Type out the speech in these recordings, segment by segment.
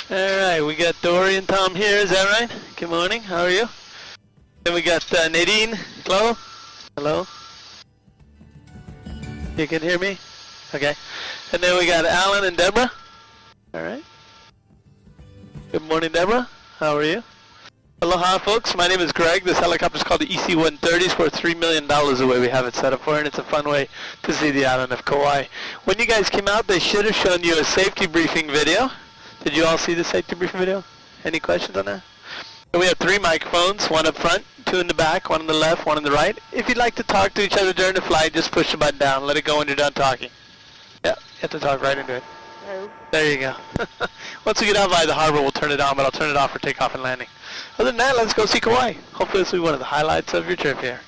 All right, we got Dory and Tom here, is that right? Good morning, how are you? Then we got Nadine, hello? Hello? You can hear me? Okay. And then we got Alan and Deborah. All right. Good morning, Deborah. How are you? Aloha, folks. My name is Greg. This helicopter is called the EC-130. It's worth $3 million the way we have it set up for, and it's a fun way to see the island of Kauai. When you guys came out, they should have shown you a safety briefing video. Did you all see the safety briefing video? Any questions on that? And we have 3 microphones, one up front, 2 in the back, 1 on the left, 1 on the right. If you'd like to talk to each other during the flight, just push the button down. Let it go when you're done talking. Yeah, you have to talk right into it. Hello. There you go. Once we get out by the harbor, we'll turn it on, but I'll turn it off for takeoff and landing. Other than that, let's go see Kauai. Hopefully this will be one of the highlights of your trip here.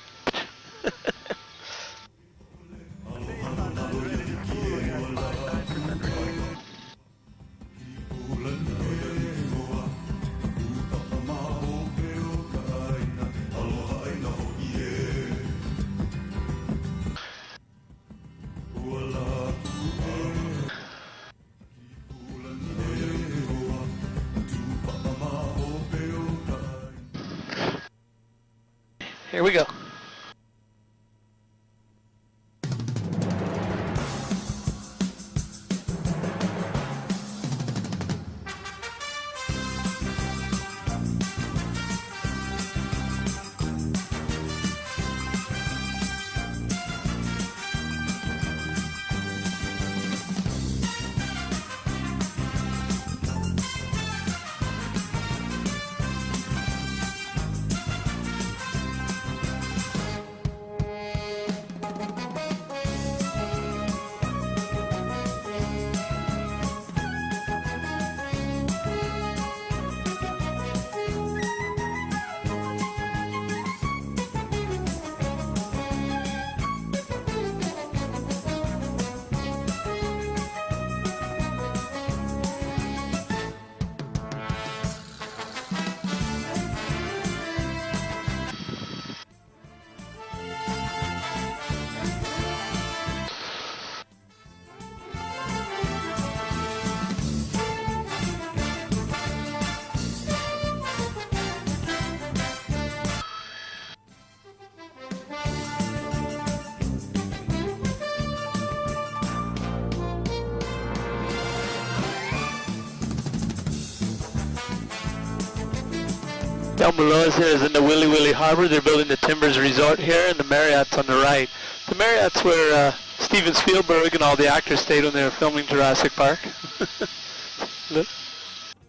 Here we go. Down below us here is in the Willy Willy Harbor. They're building the Timbers Resort here, and the Marriott's on the right. The Marriott's where Steven Spielberg and all the actors stayed when they were filming Jurassic Park. Look,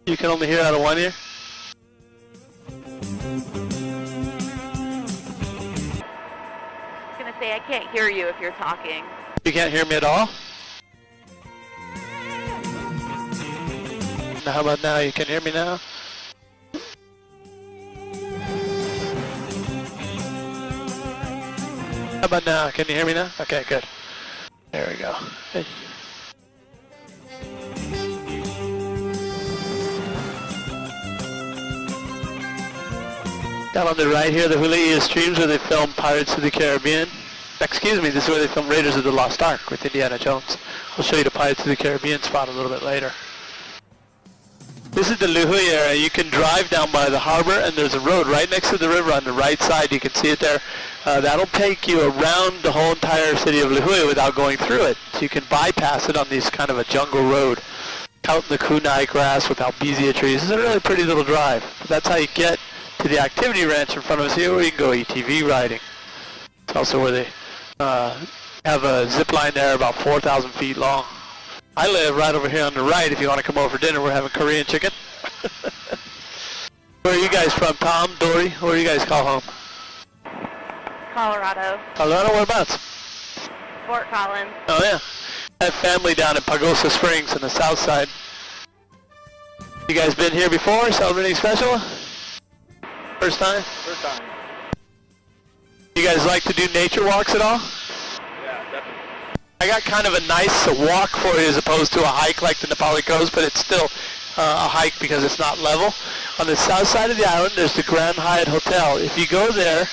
you can only hear out of one ear. I was going to say, I can't hear you if you're talking. You can't hear me at all? Now, how about now? You can hear me now? How about now? Can you hear me now? Okay, good. There we go. Hey. Down on the right here, the Hula streams where they filmed Pirates of the Caribbean. Excuse me, this is where they filmed Raiders of the Lost Ark with Indiana Jones. I'll show you the Pirates of the Caribbean spot a little bit later. This is the Lahu'e area. You can drive down by the harbor, and there's a road right next to the river on the right side. You can see it there. That'll take you around the whole entire city of Lahu'e without going through it. So you can bypass it on these kind of a jungle road out in the kunai grass with albizia trees. It's a really pretty little drive. But that's how you get to the activity ranch in front of us here where you can go ATV riding. It's also where they have a zip line there about 4,000 feet long. I live right over here on the right. If you want to come over for dinner, we're having Korean chicken. Where are you guys from, Tom, Dory? Where do you guys call home? Colorado. Colorado, whereabouts? Fort Collins. Oh, yeah. I have family down in Pagosa Springs on the south side. You guys been here before, celebrating special? First time? First time. You guys like to do nature walks at all? Yeah, definitely. I got kind of a nice walk for you as opposed to a hike like the Napali coast, but it's still a hike because it's not level. On the south side of the island, there's the Grand Hyatt Hotel. If you go there,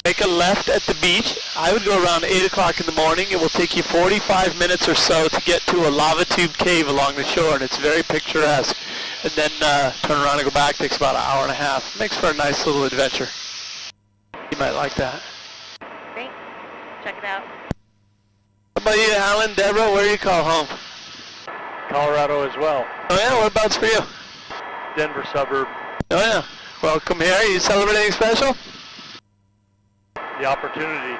Make a left at the beach. I would go around 8 o'clock in the morning. It will take you 45 minutes or so to get to a lava tube cave along the shore, and it's very picturesque. And then turn around and go back. Takes about an hour and a half. Makes for a nice little adventure. You might like that. Great. Check it out. How about you, Alan, Deborah? Where do you call home? Colorado as well. Oh yeah, whereabouts for you? Denver suburb. Oh yeah. Welcome here. You celebrating anything special? The opportunity.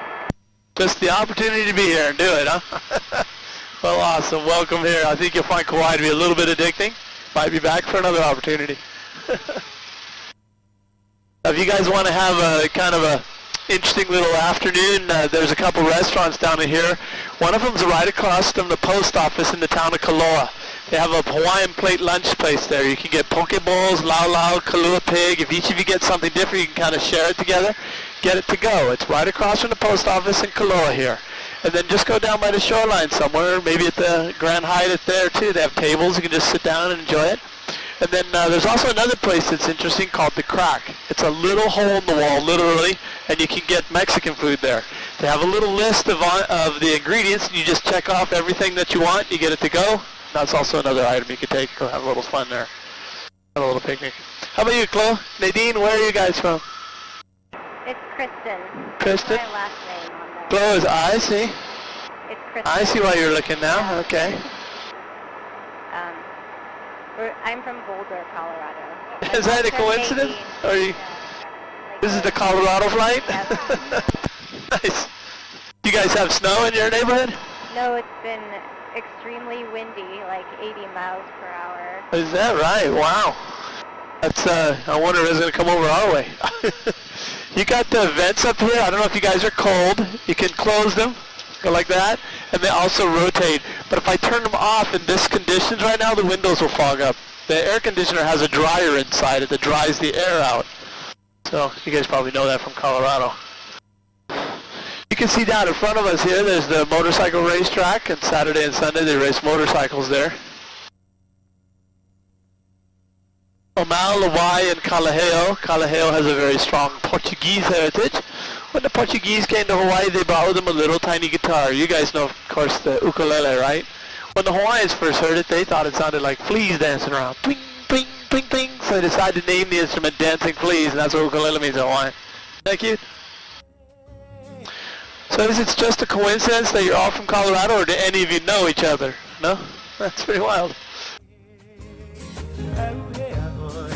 Just the opportunity to be here and do it, huh? Well, awesome. Welcome here. I think you'll find Kauai to be a little bit addicting. Might be back for another opportunity. If you guys want to have a kind of a interesting little afternoon, there's a couple restaurants down in here. One of them's right across from the post office in the town of Koloa. They have a Hawaiian plate lunch place there. You can get poke bowls, lau lau, kalua pig. If each of you get something different, you can kind of share it together. Get it to go. It's right across from the post office in Koloa here. And then just go down by the shoreline somewhere, maybe at the Grand Hyatt there too. They have tables. You can just sit down and enjoy it. And then there's also another place that's interesting called The Crack. It's a little hole in the wall, literally, and you can get Mexican food there. They have a little list of the ingredients, and you just check off everything that you want. You get it to go. That's also another item you could take. Go have a little fun there. Have a little picnic. How about you, Chloe? Nadine, where are you guys from? It's Kristen. Kristen? That's my last name on there. Chloe is I see. It's Kristen. I see why you're looking now. Okay. I'm from Boulder, Colorado. Is that a coincidence? Or you, this is the Colorado flight? Nice. Do you guys have snow in your neighborhood? No, it's been extremely windy, like 80 miles per hour. Is that right? Wow. That's, I wonder if it's going to come over our way. You got the vents up here. I don't know if you guys are cold. You can close them, go like that, and they also rotate. But if I turn them off in this conditions right now, the windows will fog up. The air conditioner has a dryer inside it that dries the air out. So you guys probably know that from Colorado. You can see down in front of us here, there's the motorcycle racetrack, and Saturday and Sunday they race motorcycles there. Lawa'i and Kalaheo. Kalaheo has a very strong Portuguese heritage. When the Portuguese came to Hawaii, they brought with them a little tiny guitar. You guys know, of course, the ukulele, right? When the Hawaiians first heard it, they thought it sounded like fleas dancing around. Pling, pling, pling, pling. So they decided to name the instrument Dancing Fleas, and that's what ukulele means in Hawaiian. Thank you. So is it just a coincidence that you're all from Colorado, or do any of you know each other? No? That's pretty wild.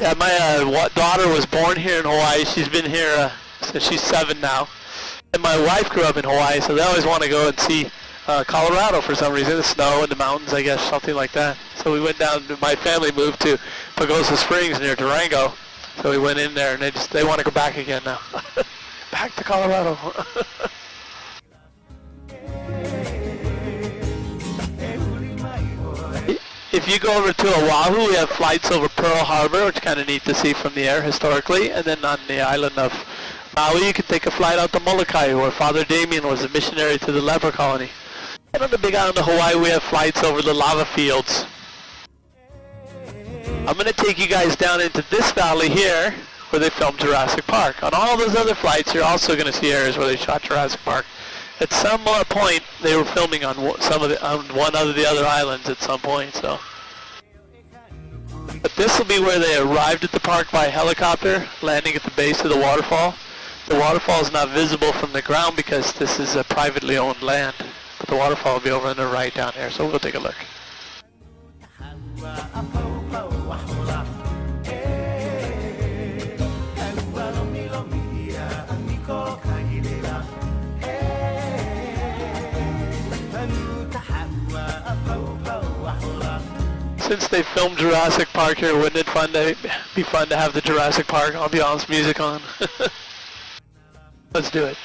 Yeah, my daughter was born here in Hawaii. She's been here since she's 7 now. And my wife grew up in Hawaii, so they always want to go and see Colorado for some reason. The snow and the mountains, I guess, something like that. So we went down, my family moved to Pagosa Springs near Durango. So we went in there, and they want to go back again now. Back to Colorado. If you go over to Oahu, we have flights over Pearl Harbor, which is kind of neat to see from the air historically. And then on the island of Maui, you can take a flight out to Molokai, where Father Damien was a missionary to the leper colony. And on the big island of Hawaii, we have flights over the lava fields. I'm going to take you guys down into this valley here, where they filmed Jurassic Park. On all those other flights, you're also going to see areas where they shot Jurassic Park. At some point, they were filming on one of the other islands at some point. So, but this will be where they arrived at the park by helicopter, landing at the base of the waterfall. The waterfall is not visible from the ground because this is a privately owned land. But the waterfall will be over on the right down here. So we'll take a look. Since they filmed Jurassic Park here, wouldn't it be fun to have the Jurassic Park ambiance music on? Let's do it.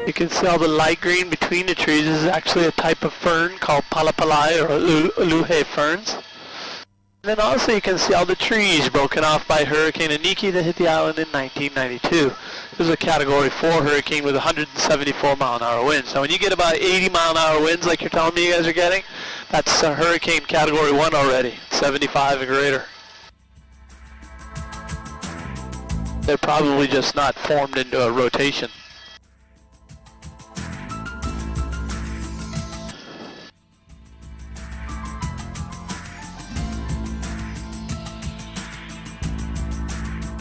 You can see all the light green between the trees. This is actually a type of fern called palapalai or Lahu'e ferns. And then also you can see all the trees broken off by Hurricane Iniki that hit the island in 1992. This is a Category 4 hurricane with 174 mile an hour winds. Now when you get about 80 mile an hour winds like you're telling me you guys are getting, that's a hurricane Category 1 already, 75 or greater. They're probably just not formed into a rotation.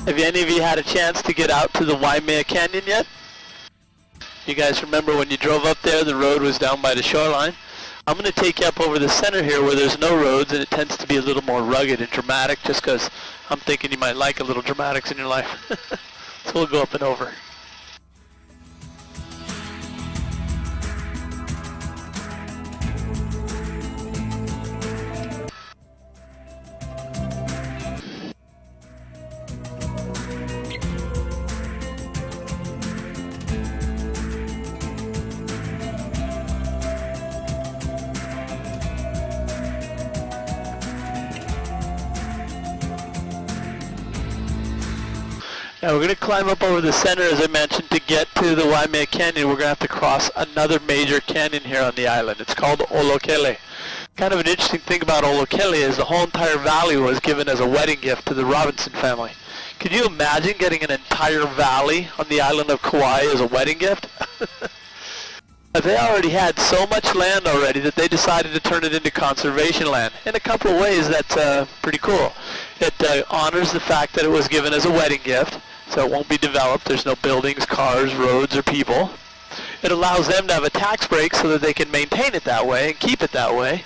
Have any of you had a chance to get out to the Waimea Canyon yet? You guys remember when you drove up there, the road was down by the shoreline? I'm going to take you up over the center here where there's no roads, and it tends to be a little more rugged and dramatic just because I'm thinking you might like a little dramatics in your life. So we'll go up and over. Now we're going to climb up over the center, as I mentioned, to get to the Waimea Canyon. We're going to have to cross another major canyon here on the island. It's called Olokele. Kind of an interesting thing about Olokele is the whole entire valley was given as a wedding gift to the Robinson family. Could you imagine getting an entire valley on the island of Kauai as a wedding gift? They already had so much land already that they decided to turn it into conservation land. In a couple of ways, that's pretty cool. It honors the fact that it was given as a wedding gift, so it won't be developed. There's no buildings, cars, roads, or people. It allows them to have a tax break so that they can maintain it that way and keep it that way.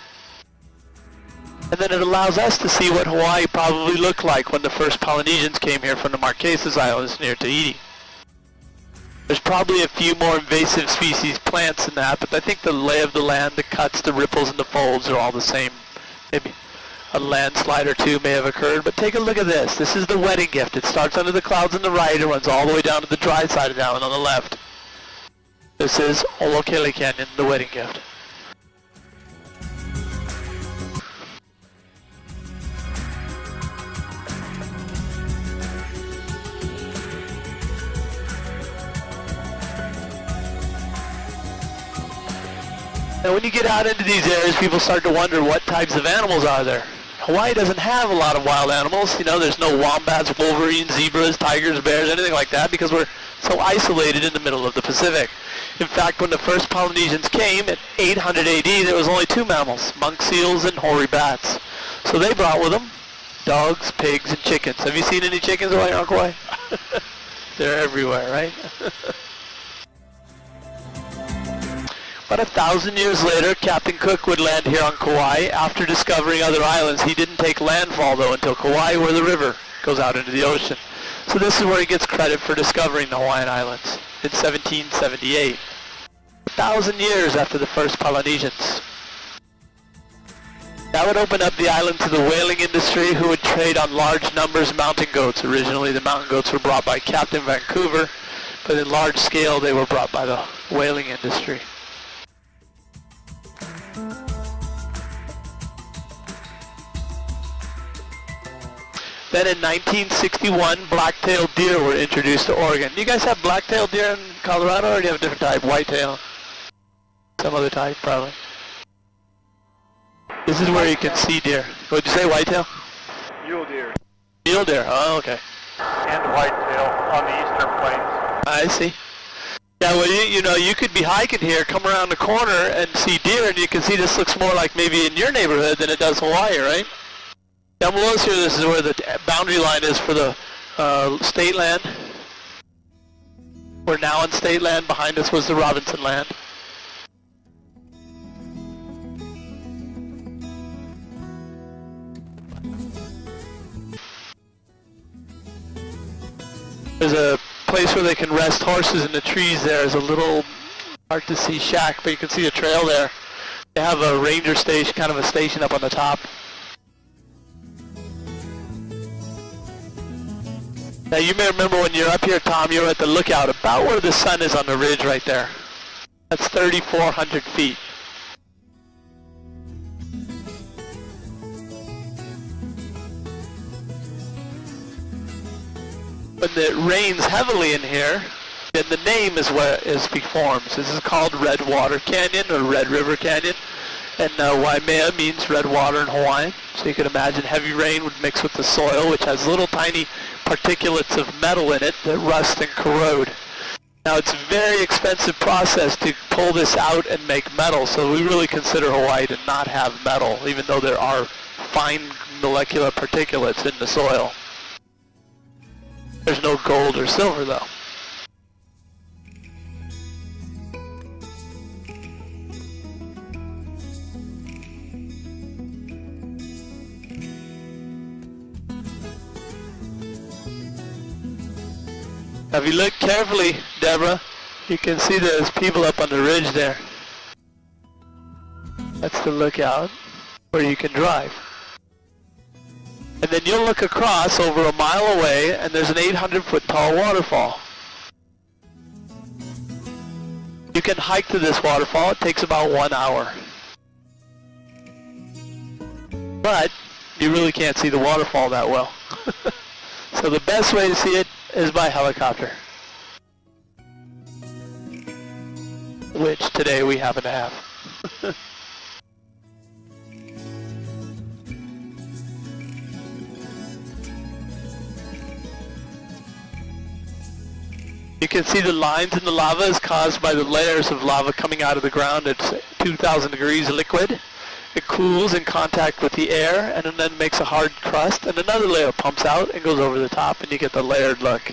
And then it allows us to see what Hawaii probably looked like when the first Polynesians came here from the Marquesas Islands near Tahiti. There's probably a few more invasive species plants than that, but I think the lay of the land, the cuts, the ripples, and the folds are all the same. Maybe a landslide or two may have occurred, but take a look at this. This is the wedding gift. It starts under the clouds on the right and runs all the way down to the dry side of the island on the left. This is Olokele Canyon, the wedding gift. Now when you get out into these areas, people start to wonder what types of animals are there. Hawaii doesn't have a lot of wild animals. You know, there's no wombats, wolverines, zebras, tigers, bears, anything like that because we're so isolated in the middle of the Pacific. In fact, when the first Polynesians came at 800 AD, there was only two mammals, monk seals and hoary bats. So they brought with them dogs, pigs, and chickens. Have you seen any chickens while you're on Kauai? They're everywhere, right? About 1,000 years later, Captain Cook would land here on Kauai. After discovering other islands, he didn't take landfall, though, until Kauai, where the river goes out into the ocean. So this is where he gets credit for discovering the Hawaiian Islands in 1778. 1,000 years after the first Polynesians. That would open up the island to the whaling industry, who would trade on large numbers of mountain goats. Originally, the mountain goats were brought by Captain Vancouver, but in large scale, they were brought by the whaling industry. Then in 1961, black-tailed deer were introduced to Oregon. You guys have black-tailed deer in Colorado, or do you have a different type? Whitetail? Some other type, probably. This is where you can see deer. What'd you say, whitetail? Mule deer. Mule deer, oh, okay. And whitetail on the eastern plains. I see. Yeah, well, you know, you could be hiking here, come around the corner and see deer, and you can see this looks more like maybe in your neighborhood than it does Hawaii, right? Down below us here, this is where the boundary line is for the state land. We're now on state land. Behind us was the Robinson land. There's a place where they can rest horses in the trees. There's a little hard to see shack, but you can see a trail there. They have a ranger station, kind of a station up on the top. Now you may remember when you're up here, Tom, you were at the lookout about where the sun is on the ridge right there. That's 3,400 feet. When it rains heavily in here, then the name is what forms. This is called Red Water Canyon or Red River Canyon. And Waimea means red water in Hawaiian. So you can imagine heavy rain would mix with the soil, which has little tiny particulates of metal in it that rust and corrode. Now it's a very expensive process to pull this out and make metal, so we really consider Hawaii to not have metal, even though there are fine molecular particulates in the soil. There's no gold or silver though. Now if you look carefully, Deborah, you can see there's people up on the ridge there. That's the lookout where you can drive. And then you'll look across over a mile away and there's an 800-foot tall waterfall. You can hike to this waterfall. It takes about 1 hour. But you really can't see the waterfall that well. So the best way to see it is by helicopter, which today we happen to have. You can see the lines in the lava is caused by the layers of lava coming out of the ground. It's 2,000 degrees liquid. It cools in contact with the air and then makes a hard crust, and another layer pumps out and goes over the top, and you get the layered look.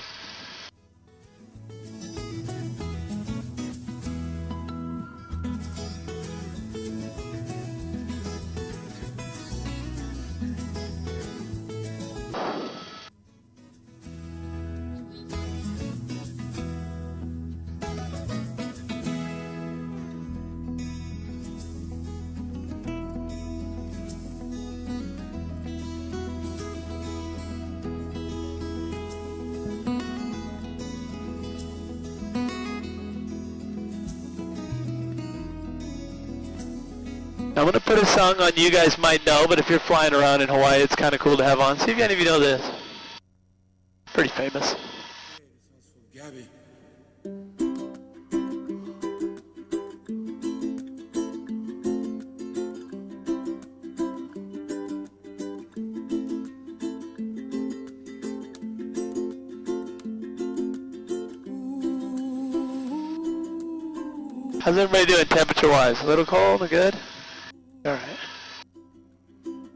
I'm going to put a song on you guys might know, but if you're flying around in Hawaii, it's kind of cool to have on. See if any of you know this. Pretty famous. How's everybody doing temperature-wise? A little cold or good? Alright.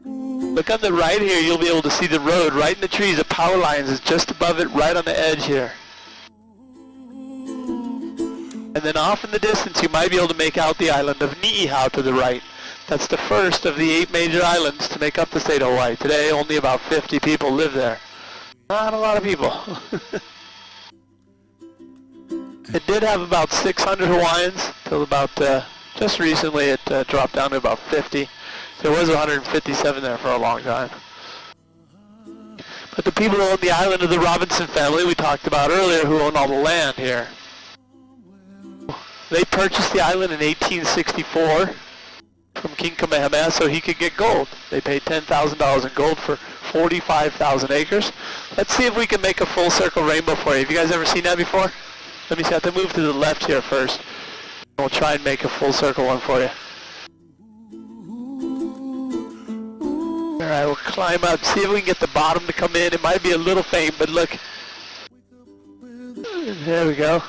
Look on the right here, you'll be able to see the road right in the trees. The power lines is just above it, right on the edge here. And then off in the distance, you might be able to make out the island of Niihau to the right. That's the first of the 8 major islands to make up the state of Hawaii. Today, only about 50 people live there. Not a lot of people. It did have about 600 Hawaiians till about just recently. It dropped down to about 50. There was 157 there for a long time. But the people who own the island of the Robinson family we talked about earlier, who own all the land here, they purchased the island in 1864 from King Kamehameha so he could get gold. They paid $10,000 in gold for 45,000 acres. Let's see if we can make a full circle rainbow for you. Have you guys ever seen that before? Let me see, I have to move to the left here first. We'll try and make a full circle one for you. Alright, we'll climb up, see if we can get the bottom to come in. It might be a little faint, but look. There we go.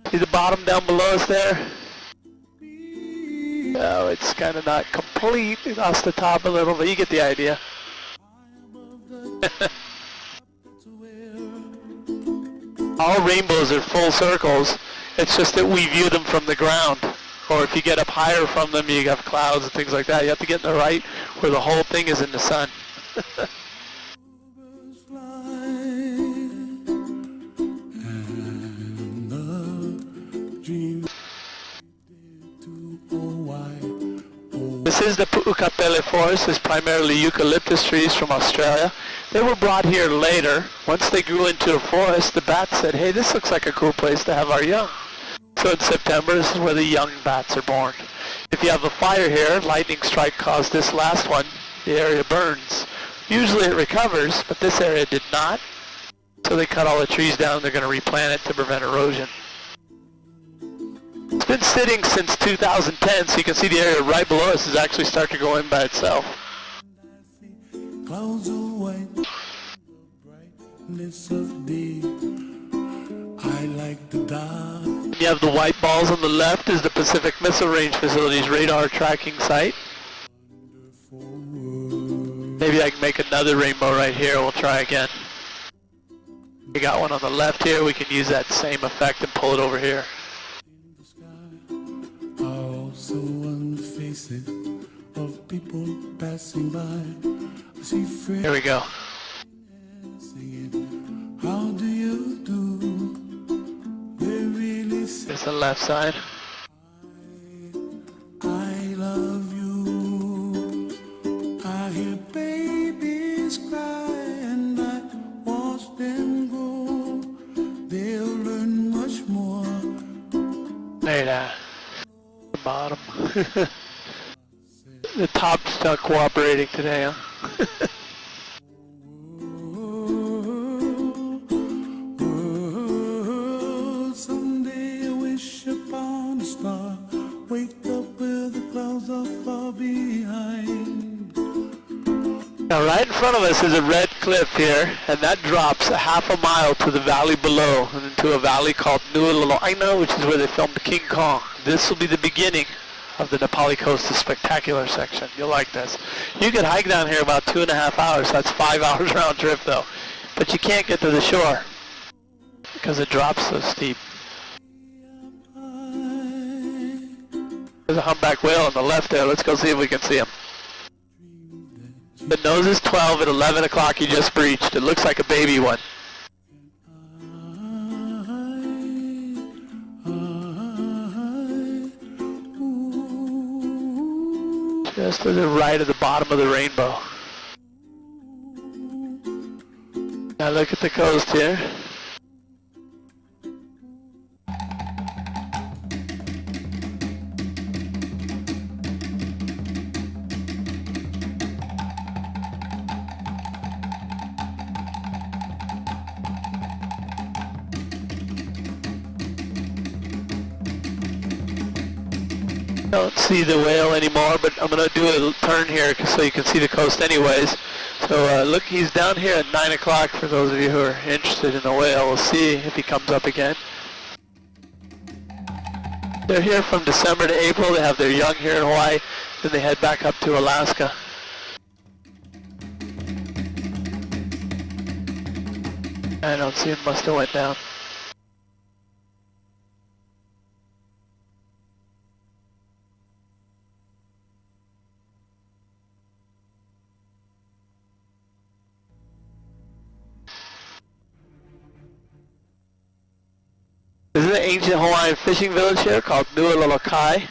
See the bottom down below us there? No, it's kind of not complete. We lost the top a little, but you get the idea. All rainbows are full circles. It's just that we view them from the ground. Or if you get up higher from them, you have clouds and things like that. You have to get in the right where the whole thing is in the sun. This is the Pu'ukapele forest. It's primarily eucalyptus trees from Australia. They were brought here later. Once they grew into a forest, the bats said, hey, this looks like a cool place to have our young. So Mexico in September. This is where the young bats are born. If you have a fire here, lightning strike caused this last one, the area burns. Usually it recovers, but this area did not. So they cut all the trees down. They're going to replant it to prevent erosion. It's been sitting since 2010, so you can see the area right below us is actually starting to go in by itself. Clouds of white, brightness of day. I like the dark. You have the white balls on the left is the Pacific Missile Range Facility's radar tracking site. Maybe I can make another rainbow right here. We'll try again. We got one on the left here. We can use that same effect and pull it over here. Also on the faces of people passing by. I see friends Here we go. singing, how do you do? They really say, Here's the left side. I love you. I hear babies cry and I watch them grow. They'll learn much more. There it is. The bottom. The top's not cooperating today, huh? Someday I wish upon a star. Wake up where the clouds are far behind. Now right in front of us is a red cliff here, and that drops a half a mile to the valley below, and into a valley called Lahu'e, which is where they filmed King Kong. This will be the beginning of the Napali Coast, the spectacular section. You'll like this. You could hike down here about 2.5 hours. That's 5 hours round trip though. But you can't get to the shore because it drops so steep. There's a humpback whale on the left there. Let's go see if we can see him. The nose is 12 at 11 o'clock. He just breached. It looks like a baby one. Just to the right of the bottom of the rainbow. Now look at the coast here. Don't see the whale anymore, but I'm going to do a turn here so you can see the coast anyways. So look, he's down here at 9 o'clock for those of you who are interested in the whale. We'll see if he comes up again. They're here from December to April. They have their young here in Hawaii. Then they head back up to Alaska. I don't see him, must have went down. This is an ancient Hawaiian fishing village here called Nu'ulokai.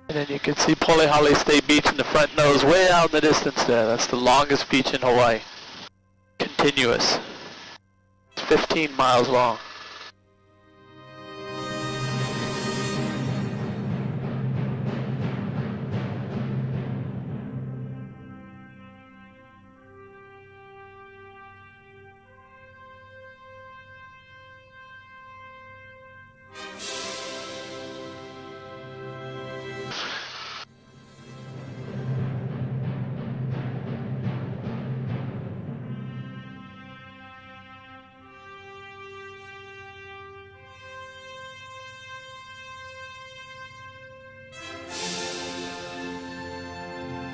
And then you can see Polihale State Beach in the front nose way out in the distance there. That's the longest beach in Hawaii. Continuous. It's 15 miles long.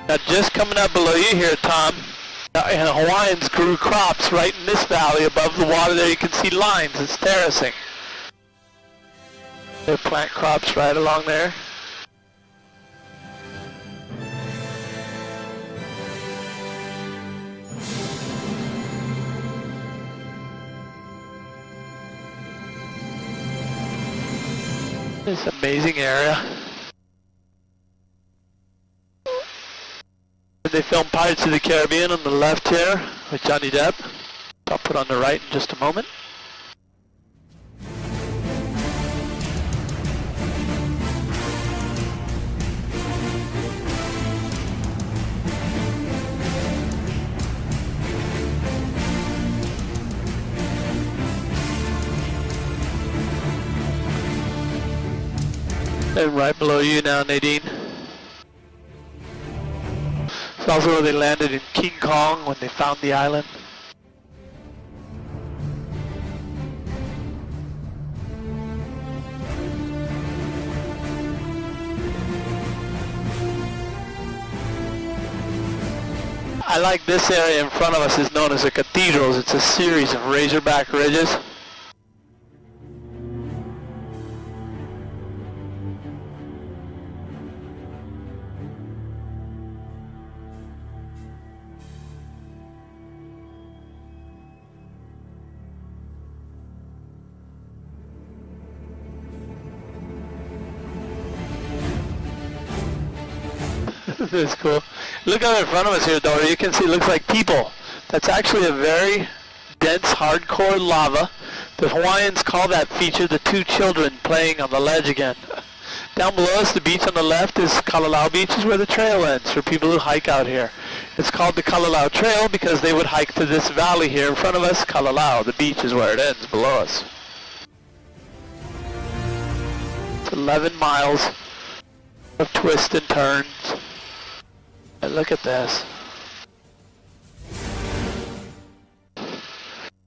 Now just coming up below you here, Tom, and Hawaiians grew crops right in this valley above the water there. You can see lines, it's terracing. They plant crops right along there. This amazing area. They filmed Pirates of the Caribbean on the left here with Johnny Depp. I'll put on the right in just a moment. And right below you now, Nadine. It's also where they landed in King Kong when they found the island. I like this area in front of us is known as the cathedrals. It's a series of razorback ridges. This is cool. Look out in front of us here, Dora. You can see it looks like people. That's actually a very dense, hardcore lava. The Hawaiians call that feature the two children playing on the ledge again. Down below us, the beach on the left is Kalalau Beach, is where the trail ends for people who hike out here. It's called the Kalalau Trail because they would hike to this valley here in front of us, Kalalau. The beach is where it ends below us. It's 11 miles of twists and turns. And look at this.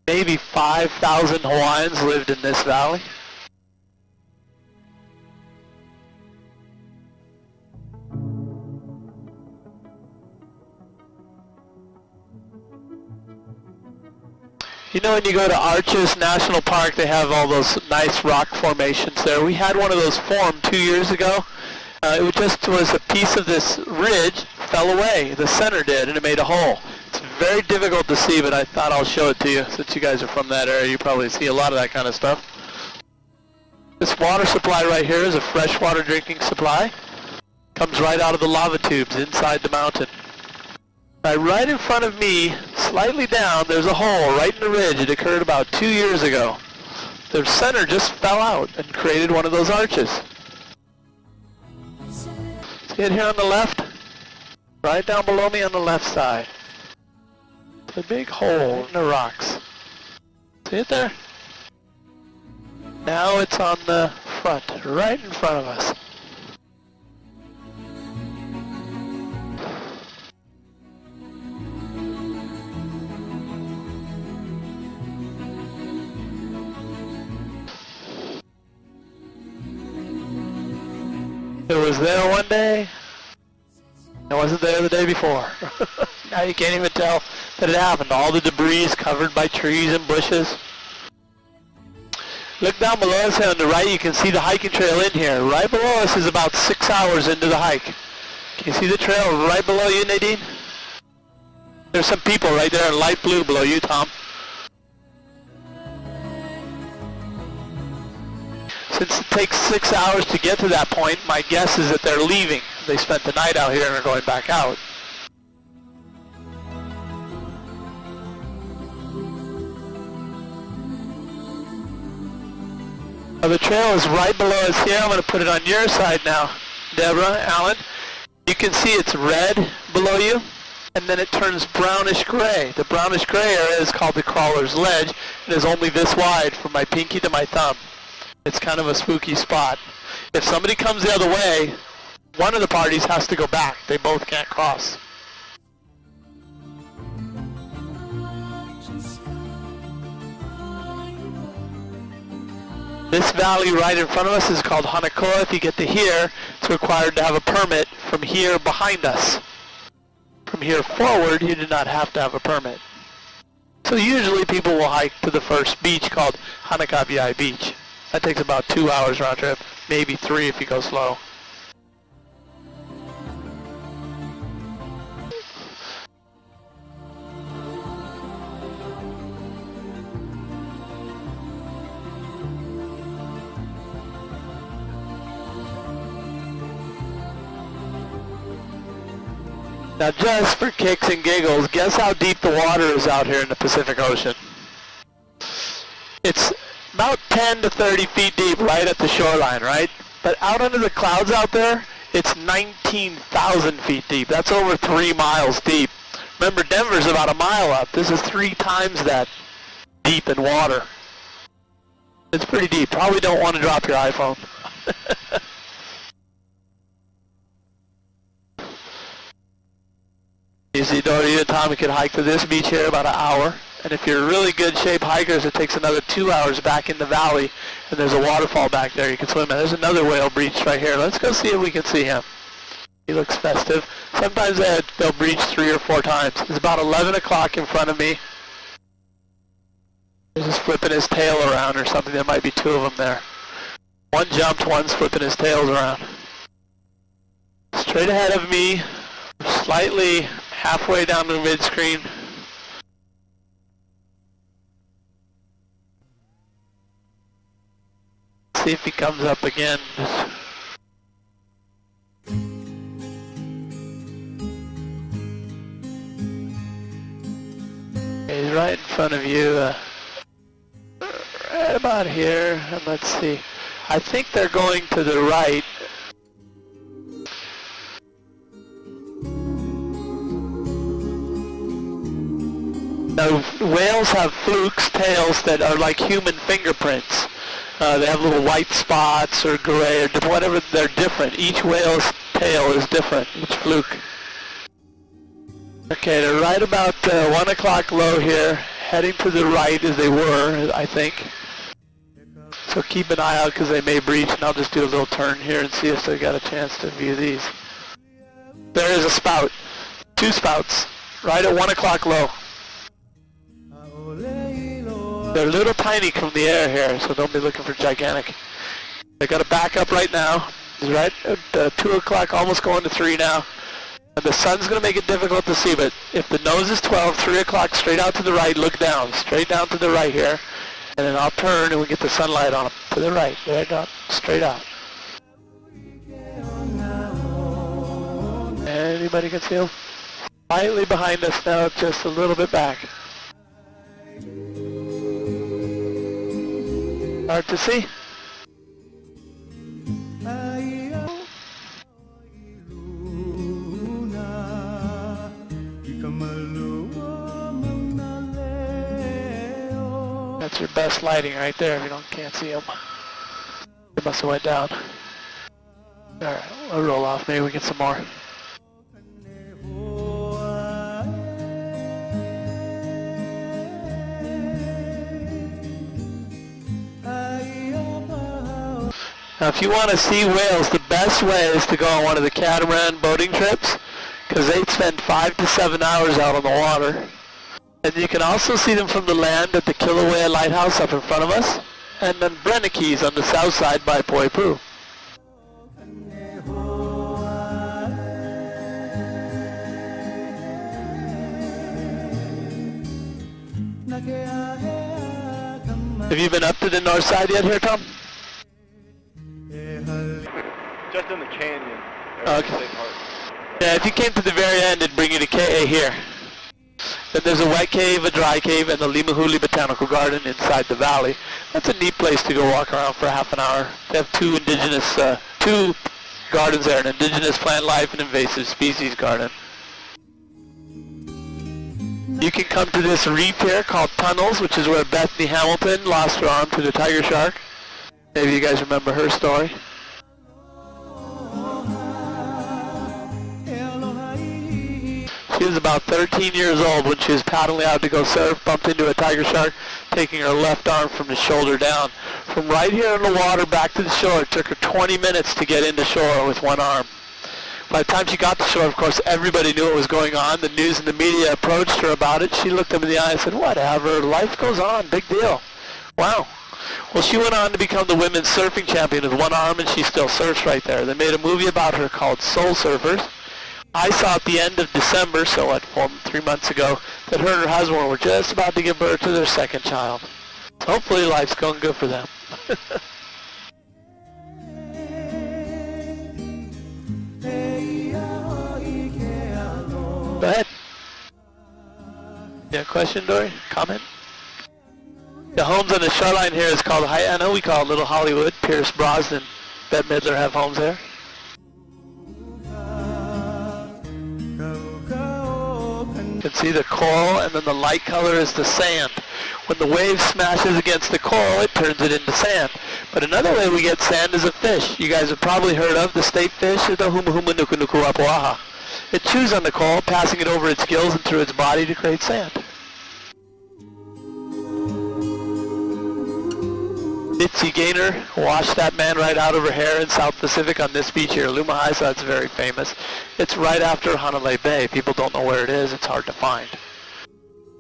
Maybe 5,000 Hawaiians lived in this valley. You know, when you go to Arches National Park, they have all those nice rock formations there. We had one of those formed 2 years ago. It just was a piece of this ridge fell away. The center did, and it made a hole. It's very difficult to see, but I thought I'll show it to you. Since you guys are from that area, you probably see a lot of that kind of stuff. This water supply right here is a freshwater drinking supply. Comes right out of the lava tubes inside the mountain. Right in front of me, slightly down, there's a hole right in the ridge. It occurred about 2 years ago. The center just fell out and created one of those arches. See it here on the left? Right down below me on the left side. It's a big hole in the rocks. See it there? Now it's on the front, right in front of us. It was there one day. It wasn't there the day before. Now you can't even tell that it happened. All the debris is covered by trees and bushes. Look down below us here on the right. You can see the hiking trail in here. Right below us is about 6 hours into the hike. Can you see the trail right below you, Nadine? There's some people right there in light blue below you, Tom. Since it takes 6 hours to get to that point, my guess is that they're leaving. They spent the night out here and are going back out. Now the trail is right below us here. I'm going to put it on your side now, Deborah, Alan. You can see it's red below you, and then it turns brownish gray. The brownish gray area is called the Crawler's Ledge. It is only this wide from my pinky to my thumb. It's kind of a spooky spot. If somebody comes the other way, one of the parties has to go back. They both can't cross. This valley right in front of us is called Hanakoa. If you get to here, it's required to have a permit from here behind us. From here forward, you do not have to have a permit. So usually people will hike to the first beach called Hanakapiai Beach. That takes about 2 hours round trip, maybe 3 if you go slow. Now just for kicks and giggles, guess how deep the water is out here in the Pacific Ocean? It's about 10 to 30 feet deep right at the shoreline, right? But out under the clouds out there, it's 19,000 feet deep. That's over 3 miles deep. Remember, Denver's about a mile up. This is 3 times that deep in water. It's pretty deep. Probably don't want to drop your iPhone. Isidore, you and Tommy could hike to this beach here about an hour. And if you're really good shape hikers, it takes another 2 hours back in the valley. And there's a waterfall back there you can swim in. There's another whale breach right here. Let's go see if we can see him. He looks festive. Sometimes they'll breach 3 or 4 times. It's about 11 o'clock in front of me. He's just flipping his tail around or something. There might be 2 of them there. One jumped, one's flipping his tails around. Straight ahead of me, slightly halfway down the mid-screen. See if he comes up again. He's right in front of you, right about here. And let's see. I think they're going to the right. Now, whales have flukes, tails that are like human fingerprints. They have little white spots or gray or whatever. They're different. Each whale's tail is different, each fluke. Okay, they're right about 1 o'clock low here, heading to the right as they were, I think. So keep an eye out because they may breach, and I'll just do a little turn here and see if they got a chance to view these. There is a spout. 2 spouts, right at 1 o'clock low. They're a little tiny from the air here, so don't be looking for gigantic. They got to back up right now. It's right at 2 o'clock, almost going to 3 now. And the sun's going to make it difficult to see, but if the nose is 12, 3 o'clock, straight out to the right, look down. Straight down to the right here. And then I'll turn and we get the sunlight on them. To the right, right out, straight out. Anybody can see them? Slightly behind us now, just a little bit back. Hard to see. That's your best lighting right there if you can't see them. They must have went down. Alright, we'll roll off. Maybe we get some more. Now if you want to see whales, the best way is to go on one of the catamaran boating trips, because they spend 5 to 7 hours out on the water. And you can also see them from the land at the Kilauea Lighthouse up in front of us, and then Brenekeys on the south side by Poipu. Have you been up to the north side yet here, Tom? Just in the canyon. Okay. Yeah, if you came to the very end, it'd bring you to KA here. Then there's a wet cave, a dry cave, and the Limahuli Botanical Garden inside the valley. That's a neat place to go walk around for half an hour. They have 2 indigenous, 2 gardens there, an indigenous plant life and invasive species garden. You can come to this reef here called Tunnels, which is where Bethany Hamilton lost her arm to the tiger shark. Maybe you guys remember her story. She was about 13 years old when she was paddling out to go surf, bumped into a tiger shark, taking her left arm from the shoulder down. From right here in the water back to the shore, it took her 20 minutes to get into shore with one arm. By the time she got to shore, of course, everybody knew what was going on. The news and the media approached her about it. She looked them in the eye and said, "Whatever, life goes on, big deal." Wow. Well, she went on to become the women's surfing champion with one arm, and she still surfs right there. They made a movie about her called Soul Surfers. I saw at the end of December, so what, 3 months ago, that her and her husband were just about to give birth to their second child. So hopefully life's going good for them. Go ahead. Yeah, question, Dory? Comment? The homes on the shoreline here is called, I know we call it Little Hollywood. Pierce Brosnan, Bette Midler have homes there. You can see the coral, and then the light color is the sand. When the wave smashes against the coral, it turns it into sand. But another way we get sand is a fish. You guys have probably heard of the state fish, the humuhumu nuku nuku apuaha. It chews on the coal, passing it over its gills and through its body to create sand. Mitzi Gaynor washed that man right out of her hair in South Pacific on this beach here, Lumahai, so that's very famous. It's right after Hanalei Bay. People don't know where it is. It's hard to find.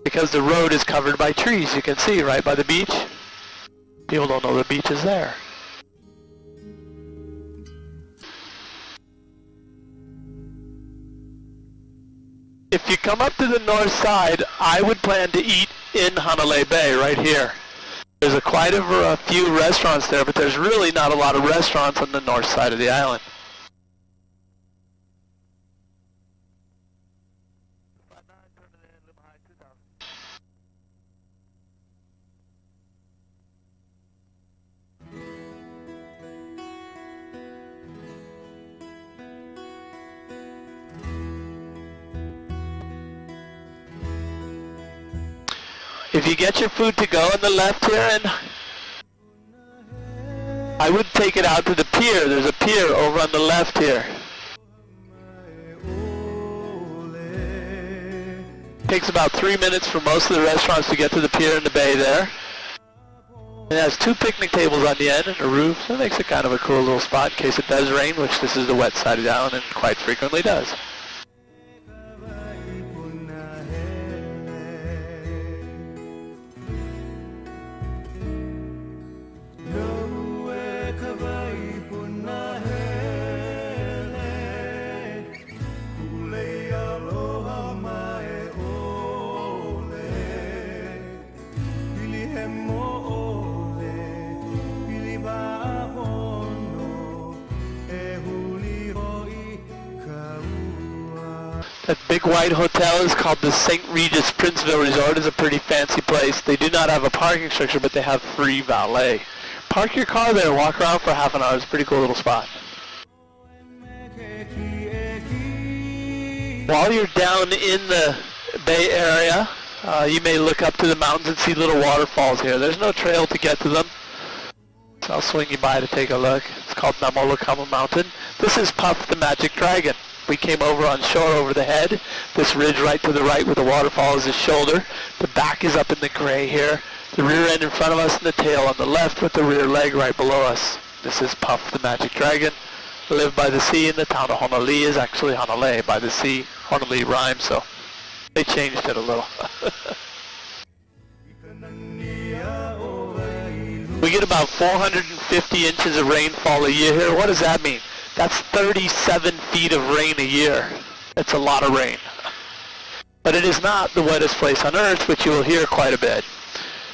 Because the road is covered by trees, you can see right by the beach. People don't know the beach is there. If you come up to the north side, I would plan to eat in Hanalei Bay right here. There's quite a few restaurants there, but there's really not a lot of restaurants on the north side of the island. If you get your food to go on the left here, and I would take it out to the pier. There's a pier over on the left here. Takes about 3 minutes for most of the restaurants to get to the pier in the bay there. It has 2 picnic tables on the end and a roof, so it makes it kind of a cool little spot in case it does rain, which this is the wet side of the island and quite frequently does. That big white hotel is called the St. Regis Princeville Resort. It's a pretty fancy place. They do not have a parking structure, but they have free valet. Park your car there, walk around for half an hour. It's a pretty cool little spot. While you're down in the Bay Area, you may look up to the mountains and see little waterfalls here. There's no trail to get to them, so I'll swing you by to take a look. It's called Namolokama Mountain. This is Puff the Magic Dragon. We came over on shore over the head. This ridge right to the right with the waterfall is his shoulder. The back is up in the gray here. The rear end in front of us and the tail on the left with the rear leg right below us. This is Puff the Magic Dragon. Live by the sea in the town of Honolulu is actually Hanalei by the sea. Honolulu rhymes, so they changed it a little. We get about 450 inches of rainfall a year here. What does that mean? That's 37 feet of rain a year. That's a lot of rain. But it is not the wettest place on Earth, which you will hear quite a bit.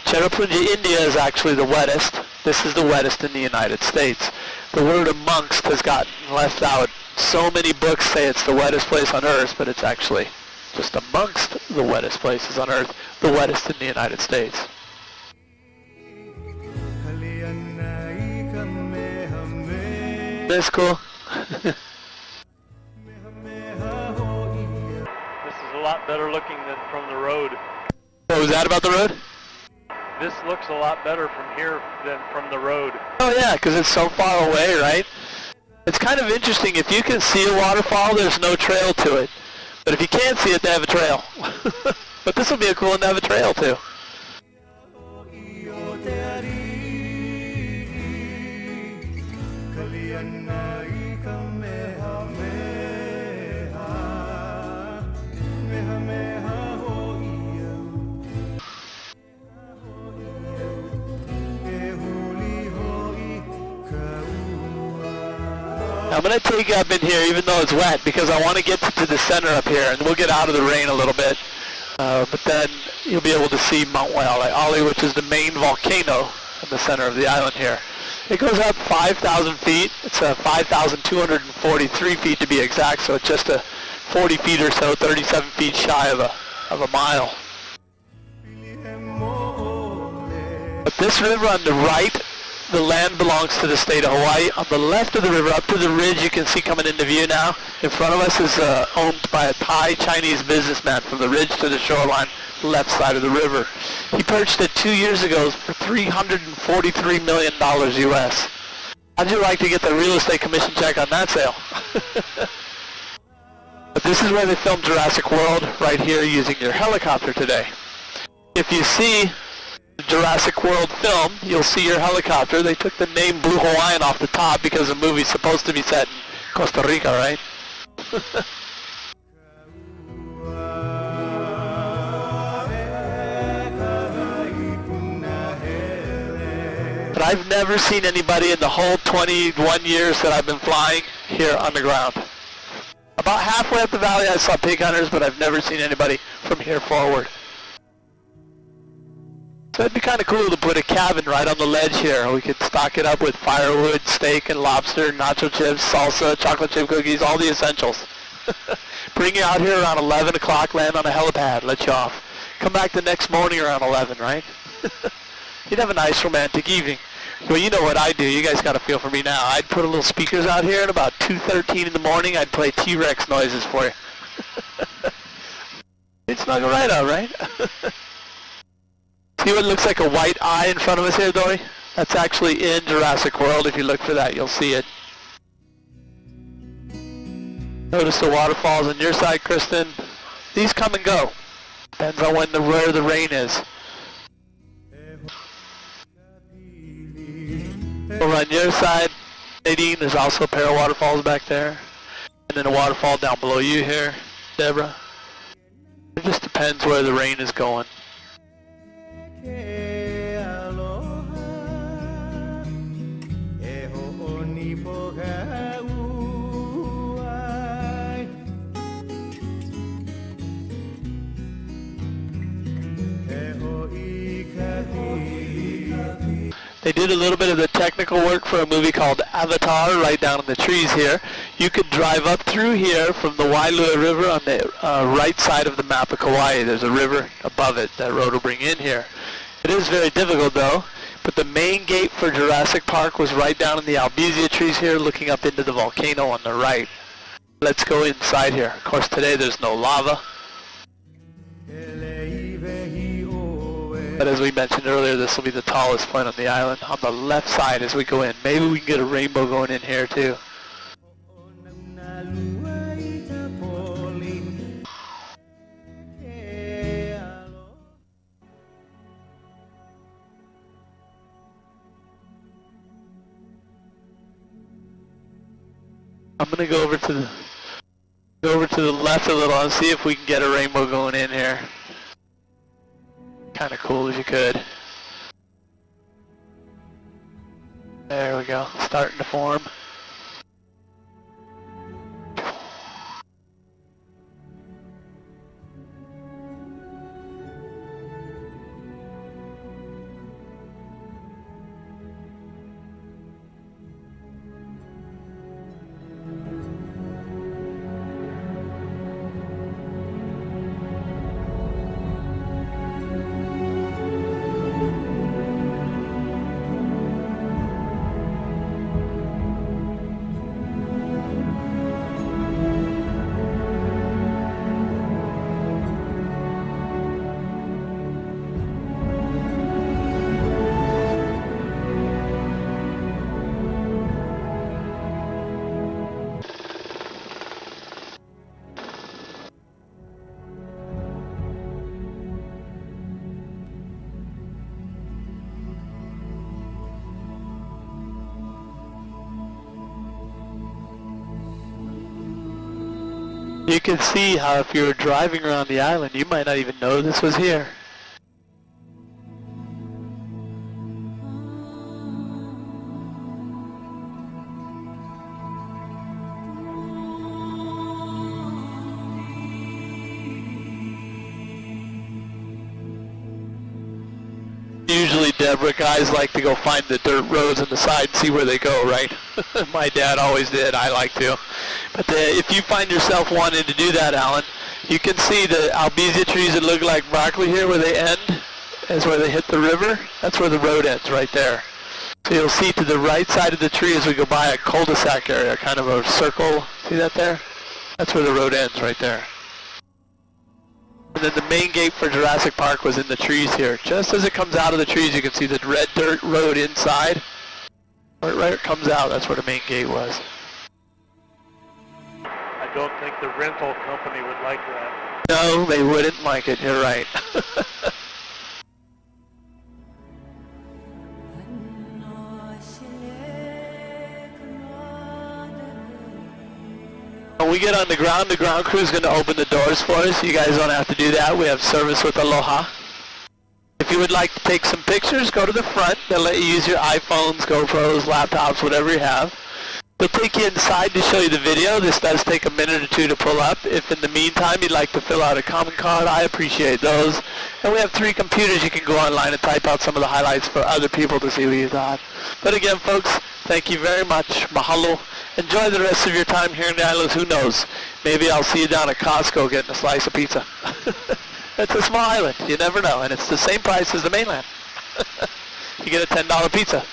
Cherrapunji, India is actually the wettest. This is the wettest in the United States. The word amongst has gotten left out. So many books say it's the wettest place on Earth, but it's actually just amongst the wettest places on Earth, the wettest in the United States. That's cool. This is a lot better looking than from the road. What was that about the road? This looks a lot better from here than from the road. Oh yeah, because it's so far away, right? It's kind of interesting. If you can see a waterfall, there's no trail to it. But if you can't see it, they have a trail. But this will be a cool one to have a trail too. I'm going to take you up in here even though it's wet because I want to get to the center up here, and we'll get out of the rain a little bit. But then you'll be able to see Mount Waialeale, which is the main volcano in the center of the island here. It goes up 5,000 feet. It's 5,243 feet to be exact, so it's just a 40 feet or so, 37 feet shy of a mile. But this river on the right, the land belongs to the state of Hawaii. On the left of the river, up to the ridge you can see coming into view now, in front of us is owned by a Thai Chinese businessman from the ridge to the shoreline, left side of the river. He purchased it 2 years ago for $343 million US. How'd you like to get the real estate commission check on that sale? But this is where they filmed Jurassic World, right here using your helicopter today. If you see the Jurassic World film, you'll see your helicopter. They took the name Blue Hawaiian off the top because the movie's supposed to be set in Costa Rica, right? But I've never seen anybody in the whole 21 years that I've been flying here on the ground. About halfway up the valley I saw pig hunters, but I've never seen anybody from here forward. So it'd be kind of cool to put a cabin right on the ledge here. We could stock it up with firewood, steak and lobster, nacho chips, salsa, chocolate chip cookies, all the essentials. Bring you out here around 11 o'clock, land on a helipad, let you off. Come back the next morning around 11, right? You'd have a nice romantic evening. Well, you know what I do. You guys got a feel for me now. I'd put a little speakers out here, and about 2:13 in the morning, I'd play T-Rex noises for you. It's snuggle right out, right? See what looks like a white eye in front of us here, Dory? That's actually in Jurassic World. If you look for that, you'll see it. Notice the waterfalls on your side, Kristen. These come and go. Depends on where the rain is. Over on your side, Nadine, there's also a pair of waterfalls back there. And then a waterfall down below you here, Deborah. It just depends where the rain is going. They did a little bit of the technical work for a movie called Avatar right down in the trees here. You could drive up through here from the Waialeale River on the right side of the map of Kauai. There's a river above it that road will bring in here. It is very difficult though, but the main gate for Jurassic Park was right down in the albizia trees here looking up into the volcano on the right. Let's go inside here. Of course today there's no lava. But as we mentioned earlier, this will be the tallest point on the island on the left side as we go in. Maybe we can get a rainbow going in here too. I'm gonna go over to the left a little and see if we can get a rainbow going in here. Kind of cool if you could. There we go, starting to form. You can see how if you were driving around the island, you might not even know this was here. Usually, Deborah, guys like to go find the dirt roads on the side and see where they go, right? My dad always did. I like to. But if you find yourself wanting to do that, Alan, you can see the albizia trees that look like broccoli here where they end, is where they hit the river. That's where the road ends, right there. So you'll see to the right side of the tree as we go by a cul-de-sac area, kind of a circle. See that there? That's where the road ends, right there. And then the main gate for Jurassic Park was in the trees here. Just as it comes out of the trees, you can see the red dirt road inside. Right where it comes out, that's where the main gate was. I don't think the rental company would like that. No, they wouldn't like it. You're right. When we get on the ground crew is going to open the doors for us. You guys don't have to do that. We have service with Aloha. If you would like to take some pictures, go to the front. They'll let you use your iPhones, GoPros, laptops, whatever you have. They'll take you inside to show you the video. This does take a minute or two to pull up. If in the meantime you'd like to fill out a comment card, I appreciate those. And we have 3 computers. You can go online and type out some of the highlights for other people to see what you thought. But again, folks, thank you very much. Mahalo. Enjoy the rest of your time here in the islands. Who knows? Maybe I'll see you down at Costco getting a slice of pizza. It's a small island. You never know. And it's the same price as the mainland. You get a $10 pizza.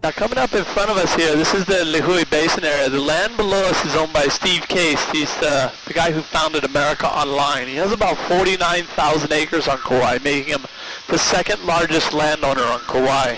Now coming up in front of us here, this is the Lahu'e Basin area. The land below us is owned by Steve Case. He's the guy who founded America Online. He has about 49,000 acres on Kauai, making him the 2nd largest landowner on Kauai.